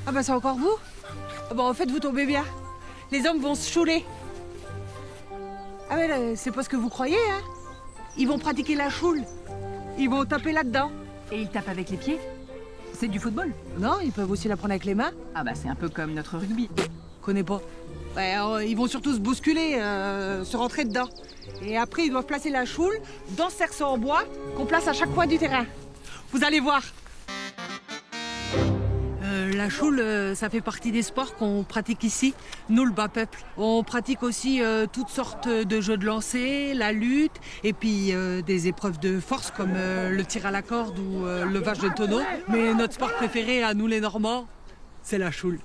Ah bah c'est encore vous? Ah bah en fait vous tombez bien. Les hommes vont se chouler. Ah mais là, c'est pas ce que vous croyez, hein. Ils vont pratiquer la choule. Ils vont taper là-dedans. Et ils tapent avec les pieds? C'est du football? Non, ils peuvent aussi la prendre avec les mains. Ah bah c'est un peu comme notre rugby. Connais pas. Ouais, ils vont surtout se bousculer, se rentrer dedans. Et après ils doivent placer la choule dans ce cerceau en bois qu'on place à chaque coin du terrain. Vous allez voir. La choule, ça fait partie des sports qu'on pratique ici, nous le bas peuple. On pratique aussi toutes sortes de jeux de lancer, la lutte, et puis des épreuves de force comme le tir à la corde ou le levage de tonneau. Mais notre sport préféré à nous les Normands, c'est la choule.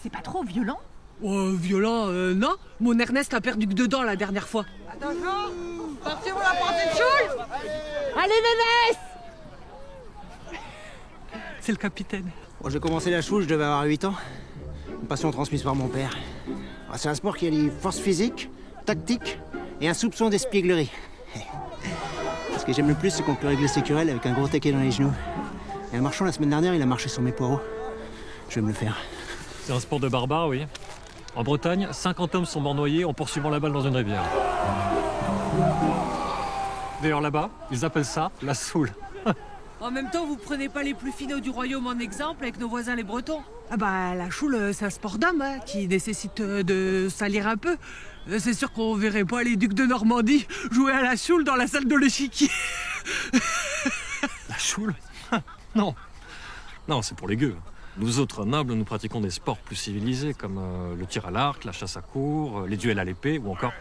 C'est pas trop violent? Violent, non. Mon Ernest a perdu que dedans la dernière fois. Attention, sortez-vous la portée de choule. Allez, Nénès. C'est le capitaine. Bon, j'ai commencé la choule, je devais avoir 8 ans. Une passion transmise par mon père. C'est un sport qui allie force physique, tactique et un soupçon d'espièglerie. Ce que j'aime le plus, c'est qu'on peut régler ses querelles avec un gros taquet dans les genoux. Et un marchand, la semaine dernière, il a marché sur mes poireaux. Je vais me le faire. C'est un sport de barbare, oui. En Bretagne, 50 hommes sont morts noyés en poursuivant la balle dans une rivière. D'ailleurs, là-bas, ils appellent ça la soule. En même temps, vous prenez pas les plus finauds du royaume en exemple avec nos voisins les Bretons. Ah bah, la choule, c'est un sport d'homme hein, qui nécessite de salir un peu. C'est sûr qu'on verrait pas les ducs de Normandie jouer à la choule dans la salle de l'échiquier. La choule? Non. Non, c'est pour les gueux. Nous autres nobles, nous pratiquons des sports plus civilisés comme le tir à l'arc, la chasse à courre, les duels à l'épée ou encore,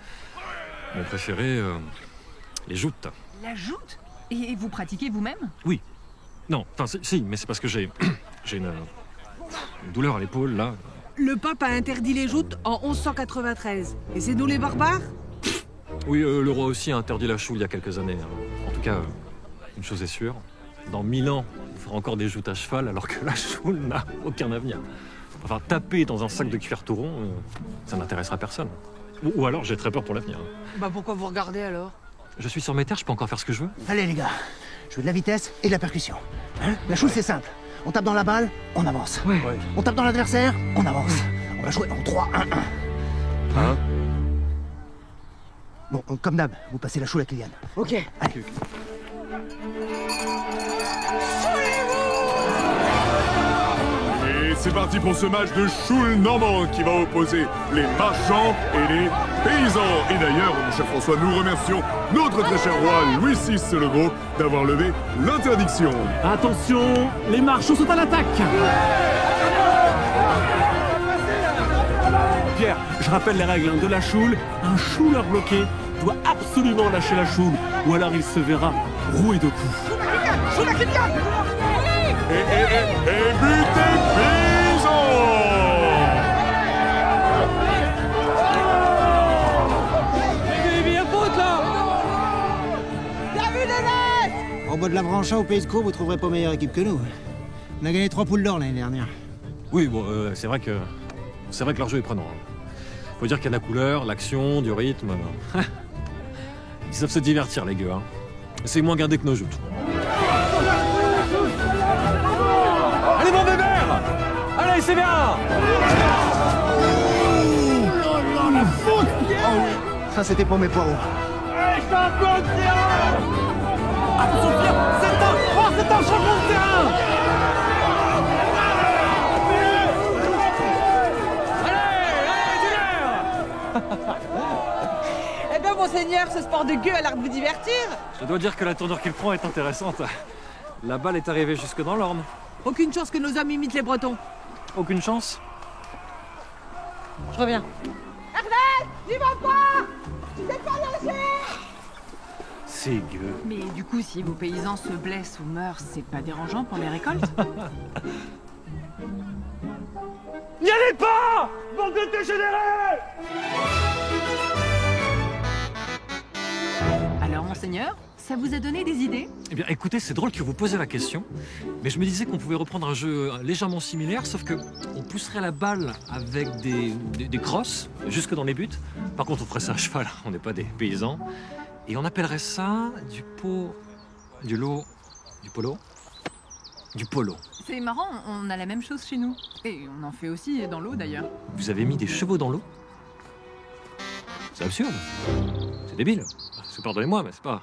mon préféré, les joutes. La joute? Et vous pratiquez vous-même? Oui. Non, enfin si, mais c'est parce que j'ai une douleur à l'épaule, là. Le pape a interdit les joutes en 1193. Et c'est nous les barbares? Oui, le roi aussi a interdit la choule il y a quelques années. En tout cas, une chose est sûre, dans 1000 ans, on fera encore des joutes à cheval alors que la choule n'a aucun avenir. Enfin, taper dans un sac de cuir tout rond, ça n'intéressera personne. Ou alors j'ai très peur pour l'avenir. Bah pourquoi vous regardez alors? Je suis sur mes terres, je peux encore faire ce que je veux. Allez les gars, je veux de la vitesse et de la percussion. Hein? La choule, c'est simple. On tape dans la balle, on avance. Ouais. On tape dans l'adversaire, on avance. On va jouer en 3-1-1. Hein? Bon, comme d'hab, vous passez la choule à Kylian. Ok. Allez. Et c'est parti pour ce match de choule normand qui va opposer les marchands et les paysans. Et d'ailleurs, mon cher François, nous remercions notre très cher roi Louis VI le Gros d'avoir levé l'interdiction. Attention, les marchands sont à l'attaque. Pierre, je rappelle les règles de la choule. Un chouleur bloqué doit absolument lâcher la choule, ou alors il se verra roué de coups. Et but des paysans. Au bois de la Branchat, au Pays de Caux, vous trouverez pas meilleure équipe que nous. On a gagné 3 poules d'or l'année dernière. Oui, bon, c'est vrai que leur jeu est prenant. Faut dire qu'il y a de la couleur, l'action, du rythme. Ils savent se divertir, les gars. C'est moins gardé que nos joutes. Allez, mon bébert! Allez, c'est bien! Ça, c'était pour mes poireaux. Attention Pierre, c'est un changement de terrain. Eh bien, monseigneur, ce sport de gueux a l'air de vous divertir. Je dois dire que la tournure qu'il prend est intéressante. La balle est arrivée jusque dans l'orne. Aucune chance que nos amis imitent les Bretons. Aucune chance. Je reviens. Ernest, n'y va pas! Tu sais pas nager! C'est gueux. Mais du coup, si vos paysans se blessent ou meurent, c'est pas dérangeant pour les récoltes? N'y allez pas, bande de dégénérés! Alors, monseigneur, Ça vous a donné des idées? Eh bien, écoutez, c'est drôle que vous posiez la question, mais je me disais qu'on pouvait reprendre un jeu légèrement similaire, sauf que on pousserait la balle avec des crosses jusque dans les buts. Par contre, on ferait ça à cheval, on n'est pas des paysans. Et on appellerait ça du polo. C'est marrant, on a la même chose chez nous. Et on en fait aussi dans l'eau d'ailleurs. Vous avez mis des chevaux dans l'eau? C'est absurde. C'est débile. Pardonnez-moi, mais c'est pas...